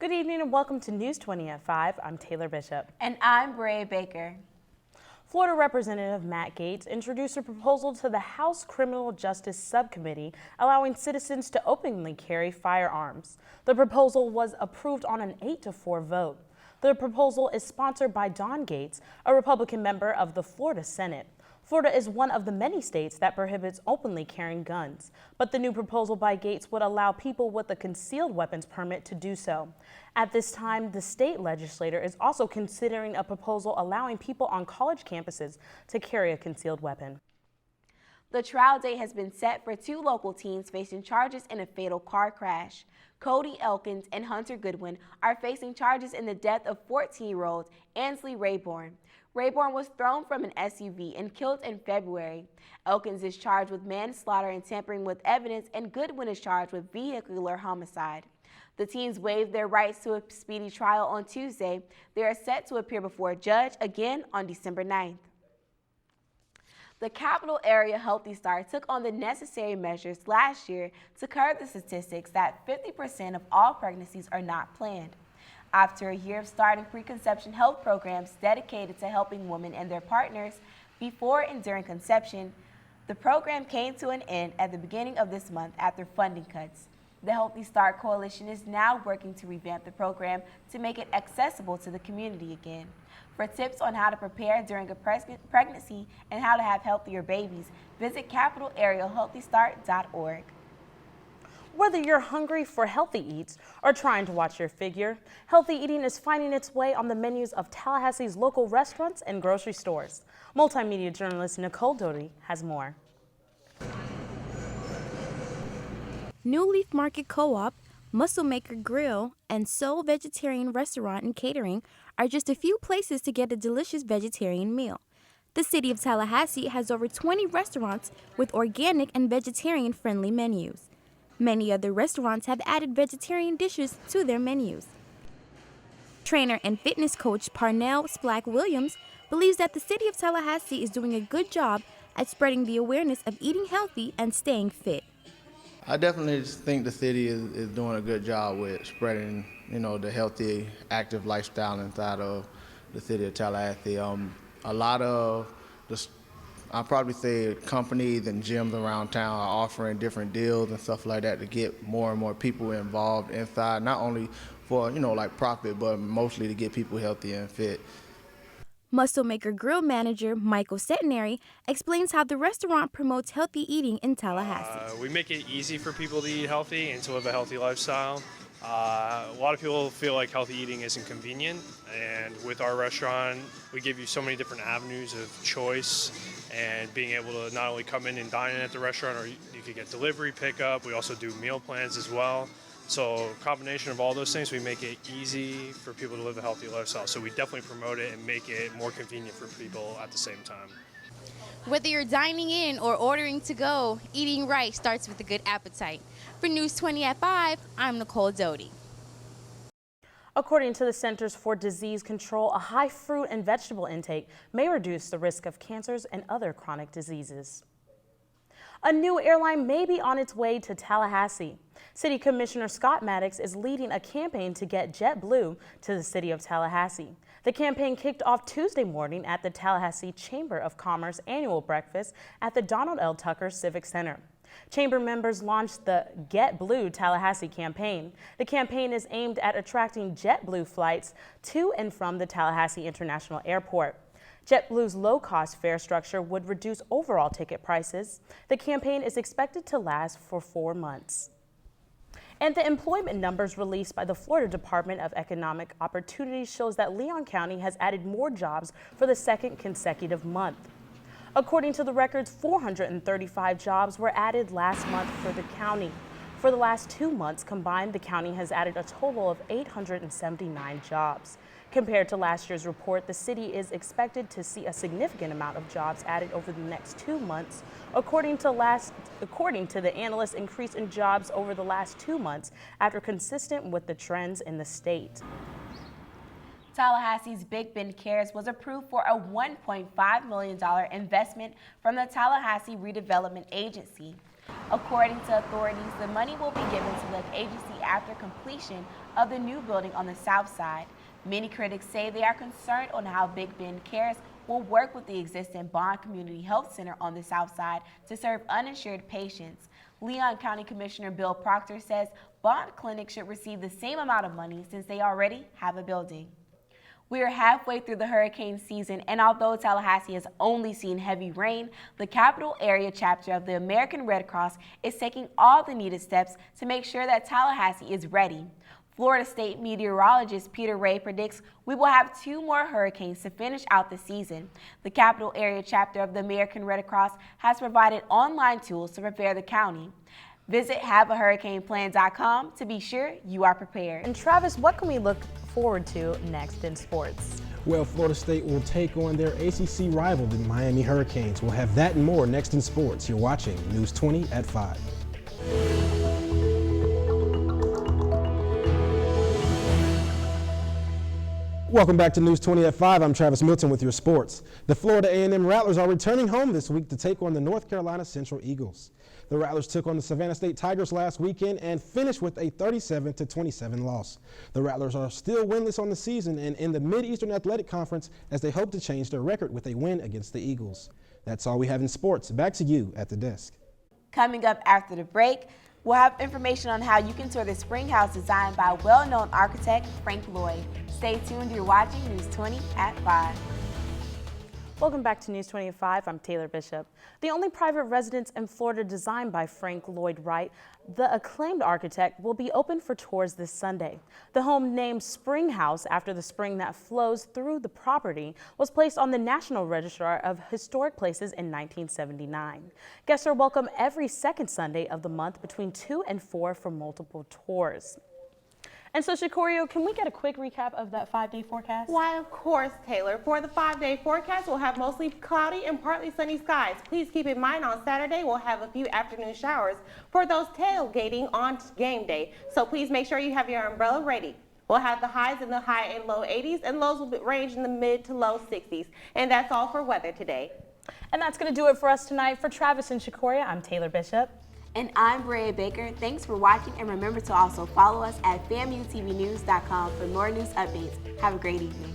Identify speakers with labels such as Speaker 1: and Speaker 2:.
Speaker 1: Good evening and welcome to News 20 at 5. I'm Taylor Bishop.
Speaker 2: And I'm Brea Baker.
Speaker 1: Florida Representative Matt Gaetz introduced a proposal to the House Criminal Justice Subcommittee allowing citizens to openly carry firearms. The proposal was approved on an 8-4 vote. The proposal is sponsored by Don Gaetz, a Republican member of the Florida Senate. Florida is one of the many states that prohibits openly carrying guns, but the new proposal by Gaetz would allow people with a concealed weapons permit to do so. At this time, the state legislature is also considering a proposal allowing people on college campuses to carry a concealed weapon.
Speaker 2: The trial date has been set for two local teens facing charges in a fatal car crash. Cody Elkins and Hunter Goodwin are facing charges in the death of 14-year-old Ansley Rayborn. Rayborn was thrown from an SUV and killed in February. Elkins is charged with manslaughter and tampering with evidence, and Goodwin is charged with vehicular homicide. The teens waived their rights to a speedy trial on Tuesday. They are set to appear before a judge again on December 9th. The Capital Area Healthy Start took on the necessary measures last year to curb the statistics that 50% of all pregnancies are not planned. After a year of starting preconception health programs dedicated to helping women and their partners before and during conception, the program came to an end at the beginning of this month after funding cuts. The Healthy Start Coalition is now working to revamp the program to make it accessible to the community again. For tips on how to prepare during a pregnancy and how to have healthier babies, visit capitalareahealthystart.org.
Speaker 1: Whether you're hungry for healthy eats or trying to watch your figure, healthy eating is finding its way on the menus of Tallahassee's local restaurants and grocery stores. Multimedia journalist Nicole Doty has more.
Speaker 3: New Leaf Market Co-op, Muscle Maker Grill, and Soul Vegetarian Restaurant and Catering are just a few places to get a delicious vegetarian meal. The city of Tallahassee has over 20 restaurants with organic and vegetarian-friendly menus. Many other restaurants have added vegetarian dishes to their menus. Trainer and fitness coach Parnell Splack Williams believes that the city of Tallahassee is doing a good job at spreading the awareness of eating healthy and staying fit.
Speaker 4: I definitely think the city is doing a good job with spreading, the healthy, active lifestyle inside of the city of Tallahassee. A lot of I'd probably say companies and gyms around town are offering different deals and stuff like that to get more and more people involved inside, not only for, like profit, but mostly to get people healthy and fit.
Speaker 3: Muscle Maker Grill manager Michael Centenary explains how the restaurant promotes healthy eating in Tallahassee.
Speaker 5: We make it easy for people to eat healthy and to live a healthy lifestyle. A lot of people feel like healthy eating isn't convenient, and with our restaurant, we give you so many different avenues of choice and being able to not only come in and dine in at the restaurant, or you could get delivery pickup. We also do meal plans as well. So combination of all those things, we make it easy for people to live a healthy lifestyle. So we definitely promote it and make it more convenient for people at the same time.
Speaker 6: Whether you're dining in or ordering to go, eating right starts with a good appetite. For News 20 at 5, I'm Nicole Doty.
Speaker 1: According to the Centers for Disease Control, a high fruit and vegetable intake may reduce the risk of cancers and other chronic diseases. A new airline may be on its way to Tallahassee. City Commissioner Scott Maddox is leading a campaign to get JetBlue to the city of Tallahassee. The campaign kicked off Tuesday morning at the Tallahassee Chamber of Commerce annual breakfast at the Donald L. Tucker Civic Center. Chamber members launched the Get Blue Tallahassee campaign. The campaign is aimed at attracting JetBlue flights to and from the Tallahassee International Airport. JetBlue's low-cost fare structure would reduce overall ticket prices. The campaign is expected to last for 4 months. And the employment numbers released by the Florida Department of Economic Opportunity shows that Leon County has added more jobs for the second consecutive month. According to the records, 435 jobs were added last month for the county. For the last 2 months combined, the county has added a total of 879 jobs. Compared to last year's report, the city is expected to see a significant amount of jobs added over the next 2 months. According to the analyst, increase in jobs over the last 2 months after consistent with the trends in the state.
Speaker 2: Tallahassee's Big Bend Cares was approved for a $1.5 million investment from the Tallahassee Redevelopment Agency. According to authorities, the money will be given to the agency after completion of the new building on the south side. Many critics say they are concerned on how Big Bend Cares will work with the existing Bond Community Health Center on the south side to serve uninsured patients. Leon County Commissioner Bill Proctor says Bond Clinic should receive the same amount of money since they already have a building. We are halfway through the hurricane season, and although Tallahassee has only seen heavy rain, the Capital Area chapter of the American Red Cross is taking all the needed steps to make sure that Tallahassee is ready. Florida State meteorologist Peter Ray predicts we will have 2 more hurricanes to finish out the season. The Capital Area chapter of the American Red Cross has provided online tools to prepare the county. Visit haveahurricaneplan.com to be sure you are prepared.
Speaker 1: And Travis, what can we look forward to next in sports?
Speaker 7: Well, Florida State will take on their ACC rival, the Miami Hurricanes. We'll have that and more next in sports. You're watching News 20 at 5. Welcome back to News 20 at 5. I'm Travis Milton with your sports. The Florida A&M Rattlers are returning home this week to take on the North Carolina Central Eagles. The Rattlers took on the Savannah State Tigers last weekend and finished with a 37-27 loss. The Rattlers are still winless on the season and in the Mid-Eastern Athletic Conference as they hope to change their record with a win against the Eagles. That's all we have in sports. Back to you at the desk.
Speaker 2: Coming up after the break, we'll have information on how you can tour the spring house designed by well-known architect Frank Lloyd. Stay tuned, you're watching News 20 at 5.
Speaker 1: Welcome back to News 20 at 5. I'm Taylor Bishop. The only private residence in Florida designed by Frank Lloyd Wright, the acclaimed architect, will be open for tours this Sunday. The home, named Spring House after the spring that flows through the property, was placed on the National Register of Historic Places in 1979. Guests are welcome every second Sunday of the month between 2 and 4 for multiple tours. And so, Shikorio, can we get a quick recap of that 5-day forecast?
Speaker 8: Why, of course, Taylor. For the 5-day forecast, we'll have mostly cloudy and partly sunny skies. Please keep in mind on Saturday, we'll have a few afternoon showers for those tailgating on game day. So please make sure you have your umbrella ready. We'll have the highs in the high and low 80s, and lows will range in the mid to low 60s. And that's all for weather today.
Speaker 1: And that's going to do it for us tonight. For Travis and Shikoria, I'm Taylor Bishop.
Speaker 2: And I'm Brea Baker. Thanks for watching, and remember to also follow us at FAMUTVnews.com for more news updates. Have a great evening.